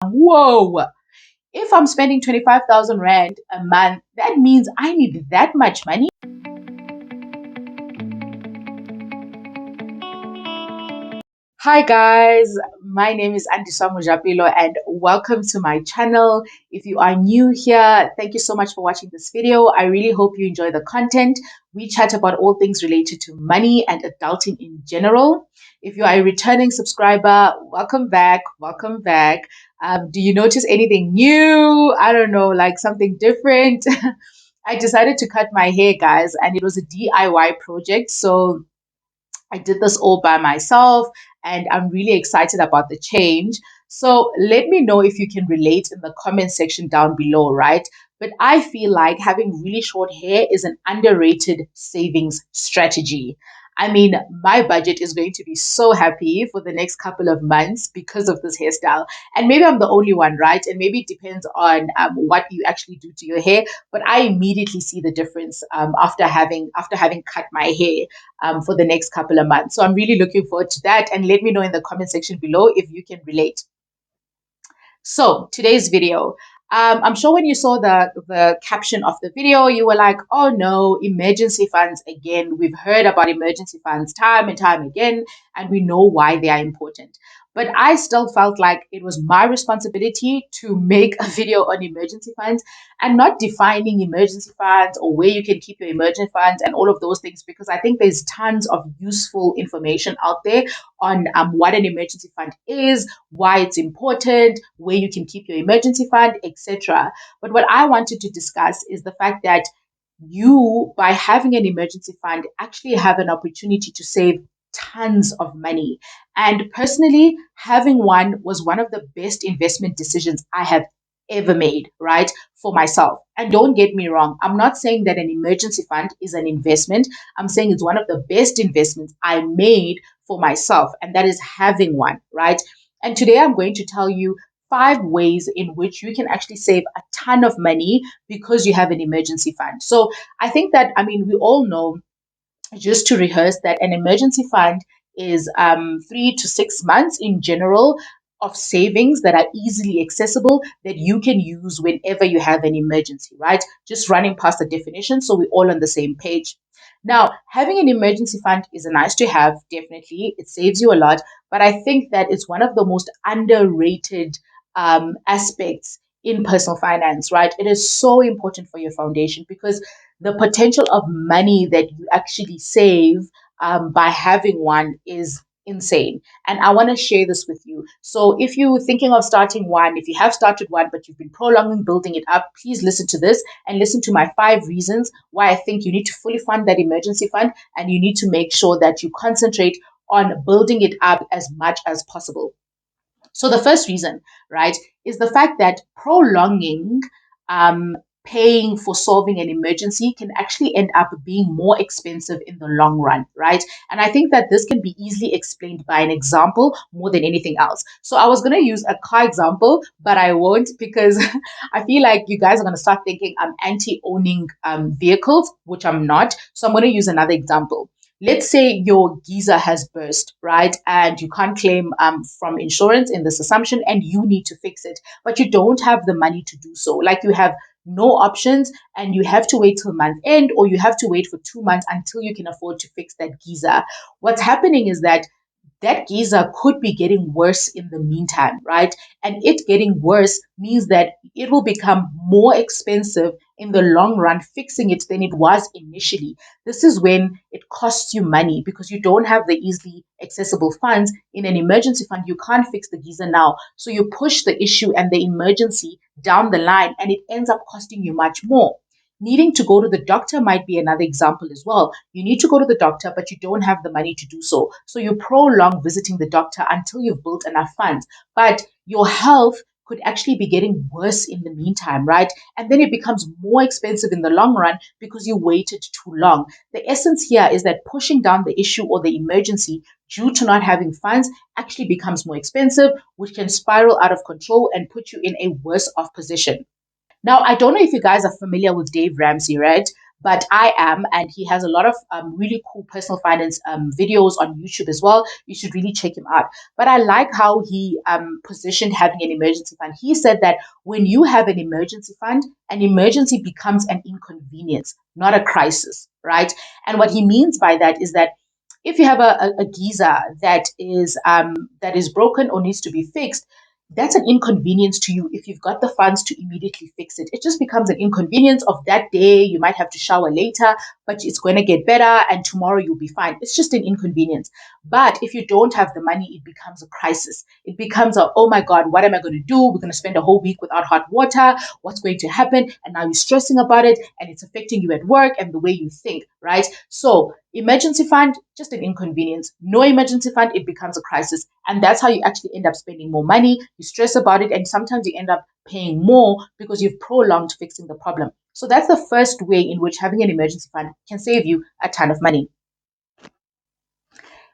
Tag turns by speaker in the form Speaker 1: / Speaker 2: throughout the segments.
Speaker 1: Whoa! If I'm spending 25,000 Rand a month, that means I need that much money. Hi guys, my name is andiswa.mojapelo and welcome to my channel. If you are new here, thank you so much for watching this video. I really hope you enjoy the content. We chat about all things related to money and adulting in general. If you are a returning subscriber, welcome back, welcome back. Do you notice anything new? I don't know, like something different. I decided to cut my hair, guys, and it was a DIY project. So I did this all by myself and I'm really excited about the change. So let me know if you can relate in the comment section down below, right? But I feel like having really short hair is an underrated savings strategy. I mean, my budget is going to be so happy for the next couple of months because of this hairstyle. And maybe I'm the only one, right? And maybe it depends on what you actually do to your hair. But I immediately see the difference after having cut my hair for the next couple of months. So I'm really looking forward to that. And let me know in the comment section below if you can relate. So today's video, I'm sure when you saw the caption of the video, you were like, oh no, emergency funds again. We've heard about emergency funds time and time again, and we know why they are important. But I still felt like it was my responsibility to make a video on emergency funds and not defining emergency funds or where you can keep your emergency funds and all of those things, because I think there's tons of useful information out there on what an emergency fund is, why it's important, where you can keep your emergency fund, etc. But what I wanted to discuss is the fact that you, by having an emergency fund, actually have an opportunity to save tons of money. And personally, having one was one of the best investment decisions I have ever made, right, for myself. And don't get me wrong, I'm not saying that an emergency fund is an investment. I'm saying it's one of the best investments I made for myself, and that is having one, right? And today I'm going to tell you 5 ways in which you can actually save a ton of money because you have an emergency fund. So I think that, I mean, we all know, just to rehearse, that an emergency fund is 3 to 6 months in general of savings that are easily accessible that you can use whenever you have an emergency, right? Just running past the definition so we're all on the same page. Now, having an emergency fund is a nice to have, definitely. It saves you a lot, but I think that it's one of the most underrated aspects in personal finance, right? It is so important for your foundation because the potential of money that you actually save by having one is insane. And I want to share this with you. So if you're thinking of starting one, if you have started one, but you've been prolonging building it up, please listen to this and listen to my 5 reasons why I think you need to fully fund that emergency fund and you need to make sure that you concentrate on building it up as much as possible. So the first reason, right, is the fact that prolonging paying for solving an emergency can actually end up being more expensive in the long run, right? And I think that this can be easily explained by an example more than anything else. So I was going to use a car example, but I won't because I feel like you guys are going to start thinking I'm anti-owning vehicles, which I'm not. So I'm going to use another example. Let's say your geyser has burst, right? And you can't claim from insurance in this assumption, and you need to fix it, but you don't have the money to do so. Like you have no options, and you have to wait till month end, or you have to wait for 2 months until you can afford to fix that geyser. What's happening is that that geyser could be getting worse in the meantime, right? And it getting worse means that it will become more expensive in the long run fixing it than it was initially. This is when it costs you money because you don't have the easily accessible funds. In an emergency fund, you can't fix the geyser now. So you push the issue and the emergency down the line, and it ends up costing you much more. Needing to go to the doctor might be another example as well. You need to go to the doctor, but you don't have the money to do so. So you prolong visiting the doctor until you've built enough funds. But your health could actually be getting worse in the meantime, right? And then it becomes more expensive in the long run because you waited too long. The essence here is that pushing down the issue or the emergency due to not having funds actually becomes more expensive, which can spiral out of control and put you in a worse off position. Now, I don't know if you guys are familiar with Dave Ramsey, right? but I am, and he has a lot of really cool personal finance videos on YouTube as well. You should really check him out. But I like how he positioned having an emergency fund. He said that when you have an emergency fund, an emergency becomes an inconvenience, not a crisis, right? And what he means by that is that if you have a geyser that is broken or needs to be fixed, that's an inconvenience to you if you've got the funds to immediately fix it. It just becomes an inconvenience of that day. You might have to shower later, but it's going to get better and tomorrow you'll be fine. It's just an inconvenience. But if you don't have the money, it becomes a crisis. It becomes a, oh my God, what am I going to do? We're going to spend a whole week without hot water. What's going to happen? And now you're stressing about it and it's affecting you at work and the way you think, right? So emergency fund, just an inconvenience. No emergency fund, it becomes a crisis. And that's how you actually end up spending more money. You stress about it, and sometimes you end up paying more because you've prolonged fixing the problem. So that's the first way in which having an emergency fund can save you a ton of money.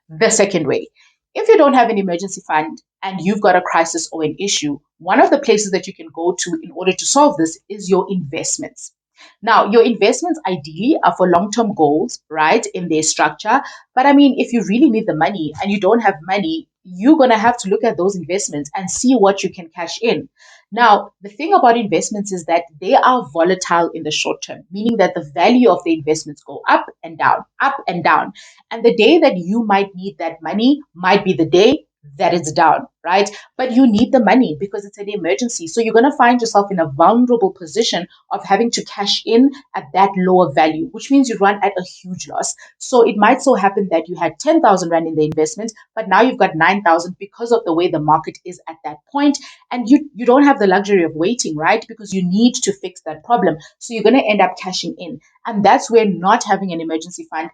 Speaker 1: The second way, if you don't have an emergency fund and you've got a crisis or an issue, one of the places that you can go to in order to solve this is your investments. Now, your investments ideally are for long term goals, right, in their structure. But I mean, if you really need the money and you don't have money, you're going to have to look at those investments and see what you can cash in. Now, the thing about investments is that they are volatile in the short term, meaning that the value of the investments go up and down, up and down. And the day that you might need that money might be the day that it's down, right? But you need the money because it's an emergency. So you're going to find yourself in a vulnerable position of having to cash in at that lower value, which means you run at a huge loss. So it might so happen that you had 10,000 Rand in the investment, but now you've got 9,000 because of the way the market is at that point. And you don't have the luxury of waiting, right? Because you need to fix that problem. So you're going to end up cashing in. And that's where not having an emergency fund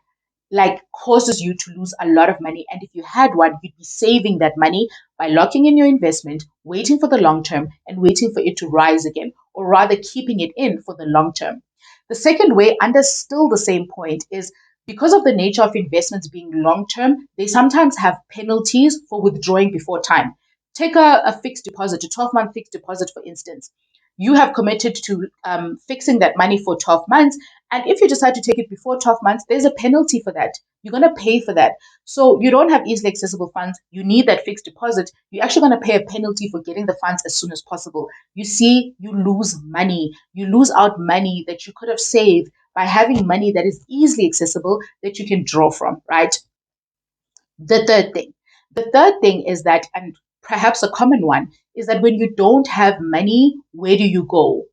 Speaker 1: like causes you to lose a lot of money. And if you had one, you'd be saving that money by locking in your investment, waiting for the long term and waiting for it to rise again, or rather keeping it in for the long term. The second way, under still the same point, is because of the nature of investments being long term, they sometimes have penalties for withdrawing before time. Take a fixed deposit, a 12-month fixed deposit, for instance. You have committed to fixing that money for 12 months, and if you decide to take it before 12 months, there's a penalty for that. You're going to pay for that. So you don't have easily accessible funds. You need that fixed deposit. You're actually going to pay a penalty for getting the funds as soon as possible. You see, you lose money. You lose out money that you could have saved by having money that is easily accessible that you can draw from, right? The third thing. The third thing is that, and perhaps a common one, is that when you don't have money, where do you go?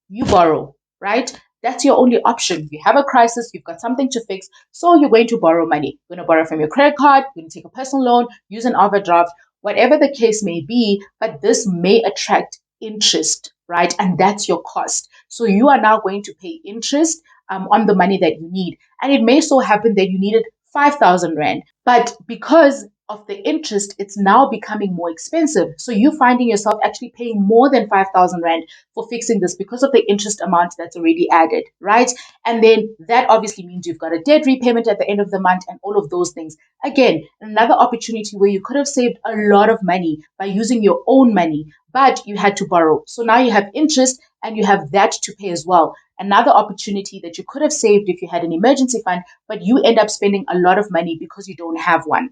Speaker 1: You borrow, right? That's your only option. You have a crisis, you've got something to fix, so you're going to borrow money. You're going to borrow from your credit card, you're going to take a personal loan, use an overdraft, whatever the case may be, but this may attract interest, right? And that's your cost. So you are now going to pay interest on the money that you need. And it may so happen that you needed 5,000 Rand, but because of the interest, it's now becoming more expensive. So you're finding yourself actually paying more than 5,000 Rand for fixing this because of the interest amount that's already added, right? And then that obviously means you've got a debt repayment at the end of the month and all of those things. Again, another opportunity where you could have saved a lot of money by using your own money, but you had to borrow. So now you have interest and you have that to pay as well. Another opportunity that you could have saved if you had an emergency fund, but you end up spending a lot of money because you don't have one.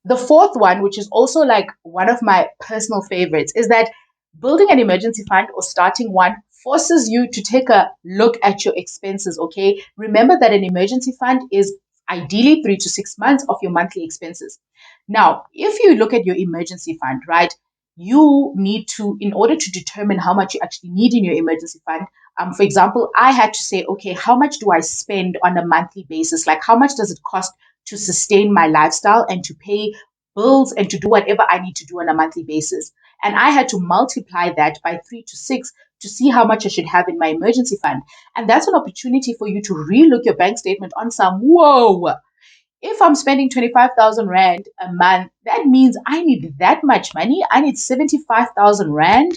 Speaker 1: The fourth one, which is also like one of my personal favorites, is that building an emergency fund or starting one forces you to take a look at your expenses. Okay. Remember that an emergency fund is ideally 3 to 6 months of your monthly expenses. Now, if you look at your emergency fund, right, you need to, in order to determine how much you actually need in your emergency fund, for example, I had to say, okay, how much do I spend on a monthly basis? Like, how much does it cost to sustain my lifestyle and to pay bills and to do whatever I need to do on a monthly basis. And I had to multiply that by 3 to 6 to see how much I should have in my emergency fund. And that's an opportunity for you to relook your bank statement on some, whoa, if I'm spending 25,000 Rand a month, that means I need that much money. I need 75,000 Rand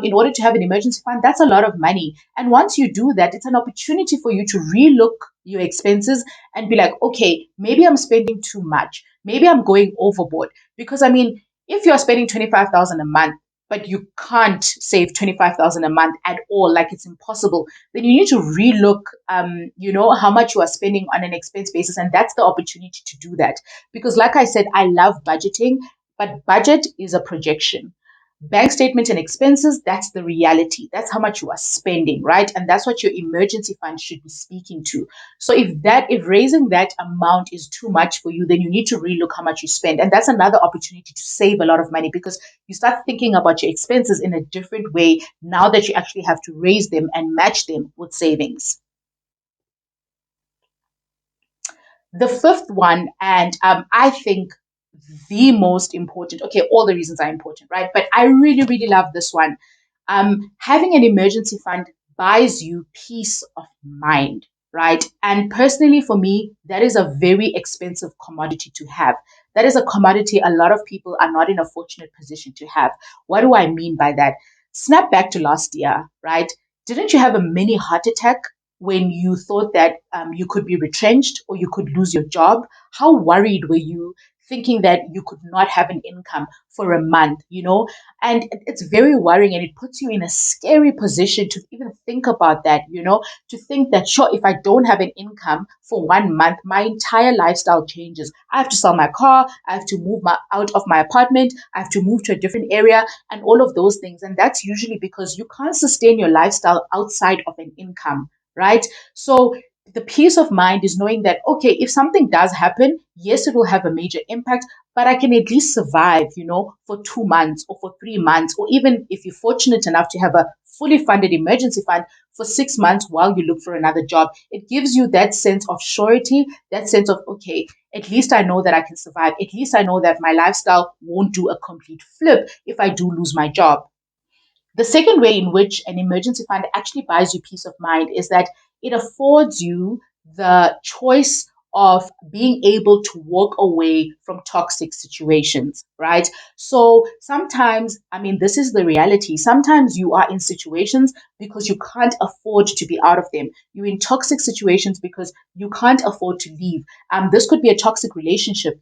Speaker 1: in order to have an emergency fund. That's a lot of money. And once you do that, it's an opportunity for you to relook your expenses and be like, okay, maybe I'm spending too much. Maybe I'm going overboard. Because I mean, if you're spending 25,000 a month, but you can't save 25,000 a month at all, like it's impossible, then you need to relook, how much you are spending on an expense basis. And that's the opportunity to do that. Because like I said, I love budgeting, but budget is a projection. Bank statement and expenses, that's the reality. That's how much you are spending, right? And that's what your emergency fund should be speaking to. So if raising that amount is too much for you, then you need to relook how much you spend. And that's another opportunity to save a lot of money, because you start thinking about your expenses in a different way now that you actually have to raise them and match them with savings. The fifth one, and I think the most important, okay, all the reasons are important, right? But I really, really love this one. Having an emergency fund buys you peace of mind, right? And personally, for me, that is a very expensive commodity to have. That is a commodity a lot of people are not in a fortunate position to have. What do I mean by that? Snap back to last year, right? Didn't you have a mini heart attack when you thought that you could be retrenched or you could lose your job? How worried were you, thinking that you could not have an income for a month, And it's very worrying, and it puts you in a scary position to even think about that, to think that, sure, if I don't have an income for 1 month, my entire lifestyle changes. I have to sell my car, I have to move out of my apartment, I have to move to a different area, and all of those things. And that's usually because you can't sustain your lifestyle outside of an income, right? So the peace of mind is knowing that, okay, if something does happen, yes, it will have a major impact, but I can at least survive, for 2 months or for 3 months, or even if you're fortunate enough to have a fully funded emergency fund for 6 months while you look for another job. It gives you that sense of surety, that sense of, okay, at least I know that I can survive. At least I know that my lifestyle won't do a complete flip if I do lose my job. The second way in which an emergency fund actually buys you peace of mind is that it affords you the choice of being able to walk away from toxic situations, right? So sometimes, I mean, this is the reality. Sometimes you are in situations because you can't afford to be out of them. You're in toxic situations because you can't afford to leave. This could be a toxic relationship,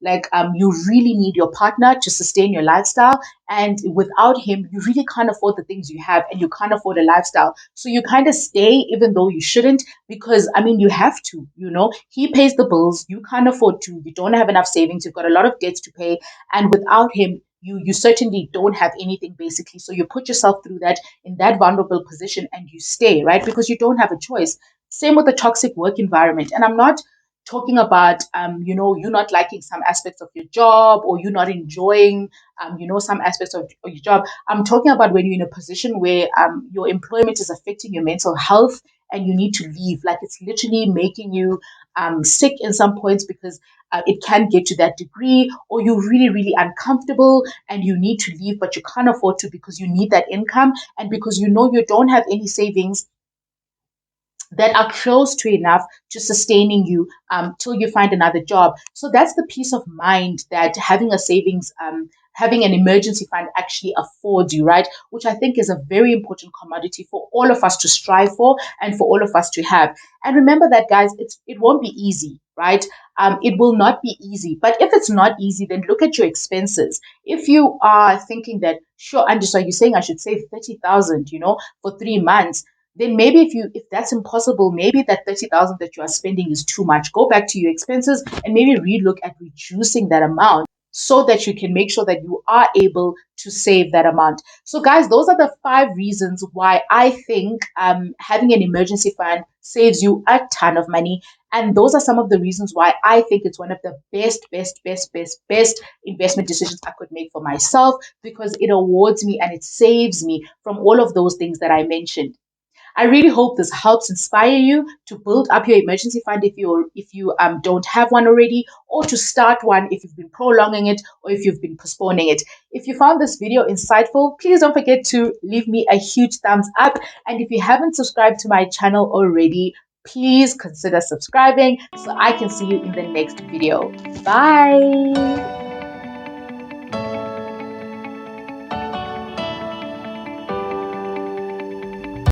Speaker 1: like you really need your partner to sustain your lifestyle, and without him, you really can't afford the things you have, and you can't afford a lifestyle. So you kind of stay even though you shouldn't, because I mean, you have to, he pays the bills, you can't afford to, you don't have enough savings, you've got a lot of debts to pay. And without him, you certainly don't have anything, basically. So you put yourself through that, in that vulnerable position, and you stay, right? Because you don't have a choice. Same with the toxic work environment. And I'm not talking about you not liking some aspects of your job, or you not enjoying some aspects of your job. I'm talking about when you're in a position where your employment is affecting your mental health, and you need to leave. Like, it's literally making you sick in some points, because it can get to that degree, or you're really, really uncomfortable and you need to leave, but you can't afford to because you need that income, and because you don't have any savings that are close to enough to sustaining you till you find another job. So that's the peace of mind that having a savings, having an emergency fund actually affords you, right? Which I think is a very important commodity for all of us to strive for, and for all of us to have. And remember that, guys, it won't be easy, right? It will not be easy. But if it's not easy, then look at your expenses. If you are thinking that, sure, Andiswa, you're saying I should save 30,000, for 3 months, then maybe if that's impossible, maybe that 30,000 that you are spending is too much. Go back to your expenses and maybe relook at reducing that amount, so that you can make sure that you are able to save that amount. So, guys, those are the 5 reasons why I think having an emergency fund saves you a ton of money. And those are some of the reasons why I think it's one of the best investment decisions I could make for myself, because it awards me and it saves me from all of those things that I mentioned. I really hope this helps inspire you to build up your emergency fund if you don't have one already, or to start one if you've been prolonging it, or if you've been postponing it. If you found this video insightful, please don't forget to leave me a huge thumbs up. And if you haven't subscribed to my channel already, please consider subscribing so I can see you in the next video. Bye.